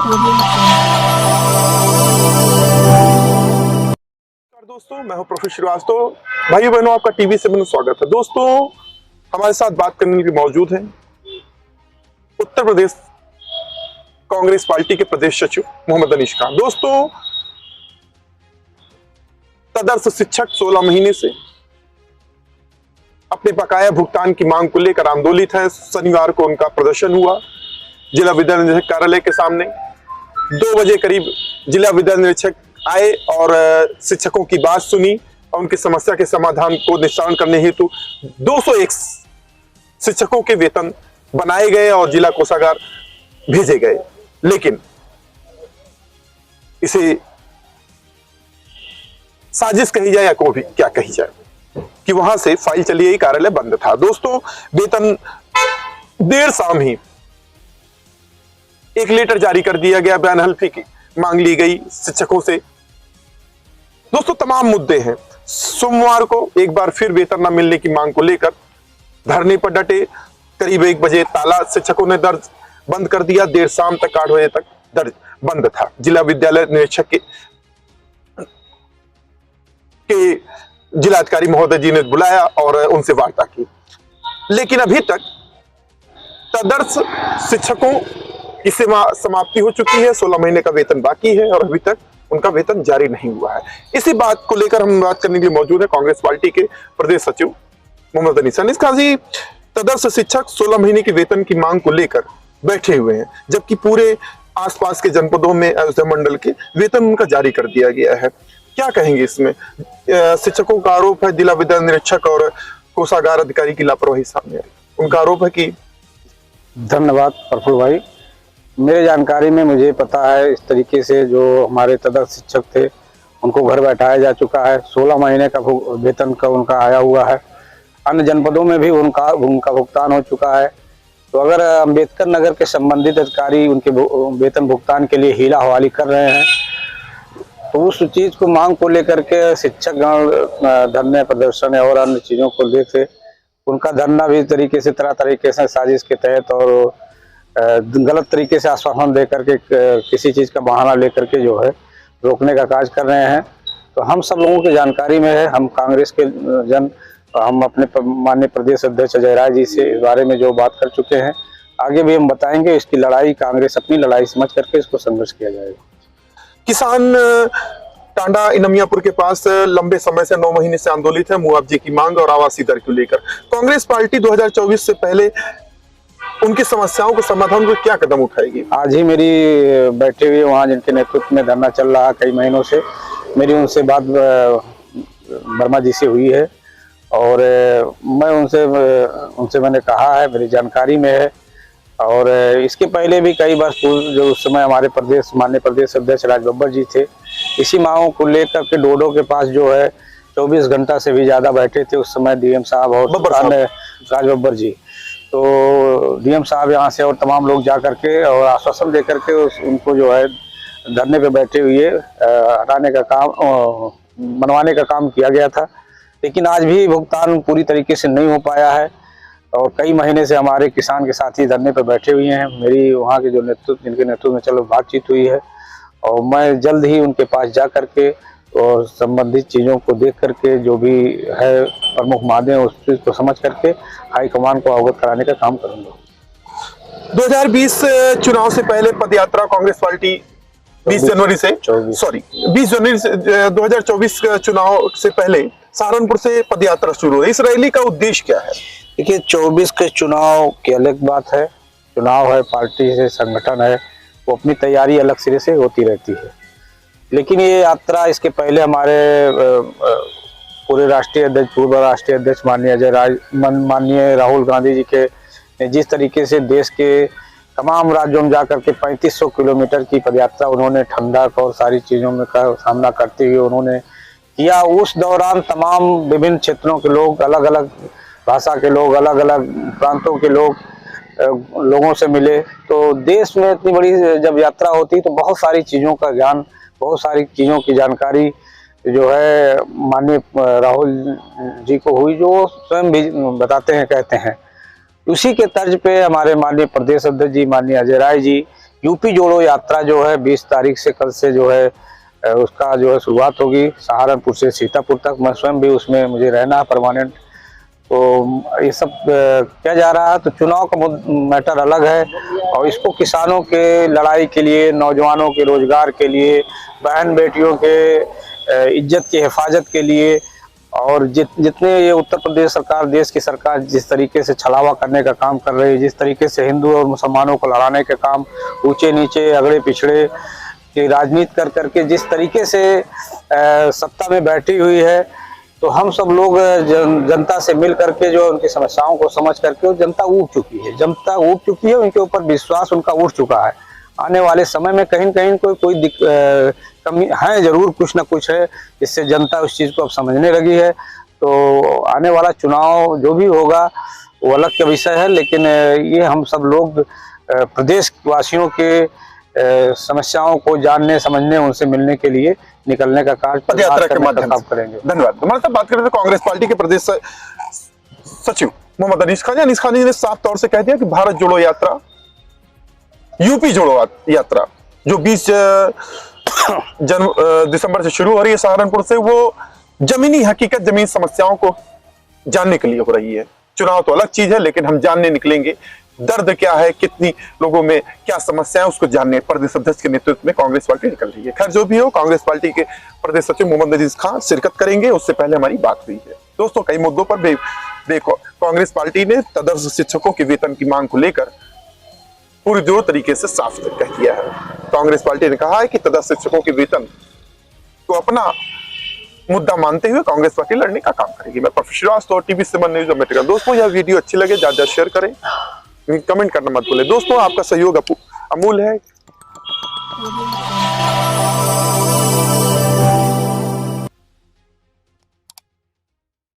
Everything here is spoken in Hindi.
दोस्तों, मैं हूं प्रोफेसर श्रीवास्तव। भाइयों बहनों, आपका टीवी से में स्वागत है। दोस्तों, हमारे साथ बात करने के लिए मौजूद हैं उत्तर प्रदेश कांग्रेस पार्टी के प्रदेश सचिव मोहम्मद अनीश खान। दोस्तों, तदर्थ शिक्षक 16 महीने से अपने बकाया भुगतान की मांग को लेकर आंदोलित है। शनिवार को उनका प्रदर्शन हुआ जिला विद्यालय निरीक्षक कार्यालय के सामने। 2 बजे करीब जिला विद्यालय निरीक्षक आए और शिक्षकों की बात सुनी और उनकी समस्या के समाधान को निस्तारण करने हेतु 201 शिक्षकों के वेतन बनाए गए और जिला कोषागार भेजे गए। लेकिन इसे साजिश कही जाए या को भी क्या कही जाए कि वहां से फाइल चली गई, कार्यालय बंद था। दोस्तों, वेतन देर शाम ही एक लेटर जारी कर दिया गया, बयान हल्फी की मांग ली गई शिक्षकों से। दोस्तों, तमाम मुद्दे हैं। सोमवार को एक बार फिर वेतन न मिलने की मांग को लेकर धरने पर डटे। करीब 1 बजे ताला शिक्षकों ने दर्ज बंद कर दिया। देर शाम तक 8 बजे तक दर्ज बंद था। जिला विद्यालय निरीक्षक के जिलाधिकारी महोदय जी ने बुलाया और उनसे वार्ता की, लेकिन अभी तक तदर्थ शिक्षकों की समाप्ति हो चुकी है। 16 महीने का वेतन बाकी है और अभी तक उनका वेतन जारी नहीं हुआ है। इसी बात को लेकर हम बात करने के लिए मौजूद है कांग्रेस पार्टी के प्रदेश सचिव मोहम्मद अनीस खान जी। तदर्थ शिक्षक 16 महीने के वेतन की मांग को लेकर बैठे हुए हैं, जबकि पूरे आसपास के जनपदों में अयोध्या मंडल के वेतन उनका जारी कर दिया गया है। क्या कहेंगे इसमें? शिक्षकों का आरोप है जिला विद्यालय निरीक्षक और कोषागार अधिकारी की लापरवाही सामने आई। उनका आरोप है कि धन्यवाद प्रफुल्ल भाई। मेरे जानकारी में मुझे पता है इस तरीके से जो हमारे तदर्थ शिक्षक थे उनको घर बैठाया जा चुका है। 16 महीने का वेतन का उनका आया हुआ है। अन्य जनपदों में भी उनका भुगतान हो चुका है। तो अगर अंबेडकर नगर के संबंधित अधिकारी उनके वेतन भुगतान के लिए हीला हवाली कर रहे हैं तो उस चीज को मांग को लेकर के शिक्षक गण धरने प्रदर्शन और अन्य चीजों को लेकर उनका धरना भी तरीके से तरह तरीके से साजिश के तहत और गलत तरीके से आश्वासन देकर के किसी चीज का बहाना लेकर के जो है रोकने का कार्य कर रहे हैं। तो हम सब लोगों की जानकारी में है, हम कांग्रेस के हम अपने माननीय प्रदेश अध्यक्ष अजय राय जी से इस बारे में जो बात कर चुके हैं। आगे भी हम बताएंगे। इसकी लड़ाई कांग्रेस अपनी लड़ाई समझ करके इसको संघर्ष किया जाएगा। किसान टांडा इनमियापुर के पास लंबे समय से 9 महीने से आंदोलित है मुआवजे की मांग और आवासीय दर को लेकर। कांग्रेस पार्टी 2024 से पहले उनकी समस्याओं को समाधान को क्या कदम उठाएगी? आज ही मेरी बैठे हुए वहाँ जिनके नेतृत्व में धरना चल रहा कई महीनों से, मेरी उनसे बात वर्मा जी से हुई है और मैं उनसे मैंने कहा है, मेरी जानकारी में है। और इसके पहले भी कई बार जो उस समय हमारे माननीय प्रदेश अध्यक्ष राज बब्बर जी थे, इसी मांगों को लेकर के डोडो के पास जो है 24 घंटा से भी ज्यादा बैठे थे उस समय डीएम साहब और राज बब्बर जी। तो डीएम साहब यहाँ से और तमाम लोग जा करके और आश्वासन दे करके उनको जो है धरने पे बैठे हुए हटाने का काम मनवाने का काम किया गया था। लेकिन आज भी भुगतान पूरी तरीके से नहीं हो पाया है और कई महीने से हमारे किसान के साथी धरने पर बैठे हुए हैं। मेरी वहाँ के जो जिनके नेतृत्व में चलो बातचीत हुई है और मैं जल्द ही उनके पास जा करके और संबंधित चीज़ों को देख करके जो भी है प्रमुख माध्यम उस चीज़ को समझ करके हाईकमान को अवगत कराने का काम करूँगा। 2020 चुनाव से पहले पदयात्रा कांग्रेस पार्टी 20 जनवरी से 2024 चुनाव से पहले सहारनपुर से पदयात्रा शुरू हुई। इस रैली का उद्देश्य क्या है? देखिए, 24 के चुनाव की अलग बात है। चुनाव है, पार्टी से संगठन है, वो अपनी तैयारी अलग सिरे से होती रहती है। लेकिन ये यात्रा इसके पहले हमारे पूरे राष्ट्रीय अध्यक्ष, पूर्व राष्ट्रीय अध्यक्ष माननीय राहुल गांधी जी के जिस तरीके से देश के तमाम राज्यों में जाकर के 3500 किलोमीटर की पदयात्रा उन्होंने ठंडक और सारी चीज़ों में का सामना करते हुए उन्होंने किया। उस दौरान तमाम विभिन्न क्षेत्रों के लोग, अलग अलग भाषा के लोग, अलग अलग प्रांतों के लोगों से मिले। तो देश में इतनी बड़ी जब यात्रा होती तो बहुत सारी चीज़ों का ज्ञान, बहुत सारी चीज़ों की जानकारी जो है माननीय राहुल जी को हुई, जो स्वयं भी बताते हैं, कहते हैं। उसी के तर्ज पे हमारे माननीय प्रदेश अध्यक्ष जी, माननीय अजय राय जी यूपी जोड़ो यात्रा जो है 20 तारीख से, कल से जो है उसका जो है शुरुआत होगी सहारनपुर से सीतापुर तक। मैं स्वयं भी उसमें मुझे रहना है परमानेंट। तो ये सब किया जा रहा है। तो चुनाव का मैटर अलग है और इसको किसानों के लड़ाई के लिए, नौजवानों के रोजगार के लिए, बहन बेटियों के इज्जत की हिफाजत के लिए, और जितने ये उत्तर प्रदेश सरकार, देश की सरकार जिस तरीके से छलावा करने का काम कर रही है, जिस तरीके से हिंदू और मुसलमानों को लड़ाने का काम, ऊंचे नीचे अगड़े पिछड़े की राजनीति कर करके जिस तरीके से सत्ता में बैठी हुई है, तो हम सब लोग जनता से मिल करके जो उनकी समस्याओं को समझ करके, जनता ऊब चुकी है, उनके ऊपर विश्वास उनका उठ चुका है। आने वाले समय में कहीं न कहीं कोई कमी है जरूर, कुछ ना कुछ है, जिससे जनता उस चीज़ को अब समझने लगी है। तो आने वाला चुनाव जो भी होगा वो अलग का विषय है, लेकिन ये हम सब लोग प्रदेश वासियों के समस्याओं को जानने, समझने, उनसे मिलने के लिए निकलने का कार्य पदयात्रा के माध्यम से करेंगे। धन्यवाद। हमारे साथ बात करें तो कांग्रेस पार्टी के प्रदेश सचिव मोहम्मद अनीस खान जी ने साफ तौर से कह दिया कि भारत जोड़ो यात्रा, यूपी जोड़ो यात्रा जो 20 दिसंबर से शुरू हो रही है सहारनपुर से, वो जमीनी हकीकत, जमीन समस्याओं को जानने के लिए हो रही है। चुनाव तो अलग चीज है, लेकिन हम जानने निकलेंगे दर्द क्या है, कितनी लोगों में क्या समस्या है, उसको जानने प्रदेश अध्यक्ष के नेतृत्व में कांग्रेस पार्टी निकल रही है। खैर जो भी हो, कांग्रेस पार्टी के प्रदेश सचिव मोहम्मद अनीस खान शिरकत करेंगे, उससे पहले हमारी बात हुई है। दोस्तों, कई मुद्दों पर देखो कांग्रेस पार्टी ने तदर्स शिक्षकों के वेतन की मांग को लेकर पूरी जोर तरीके से साफ कह दिया है। कांग्रेस पार्टी ने कहा है कि तदर्स शिक्षकों के वेतन को अपना मुद्दा मानते हुए कांग्रेस पार्टी लड़ने का काम करेगी। मैं professor Srivastava, TV7 news America. दोस्तों, यह वीडियो अच्छी लगे ज्यादा शेयर करें, कमेंट करना मत भूलें। दोस्तों, आपका सहयोग अमूल्य है।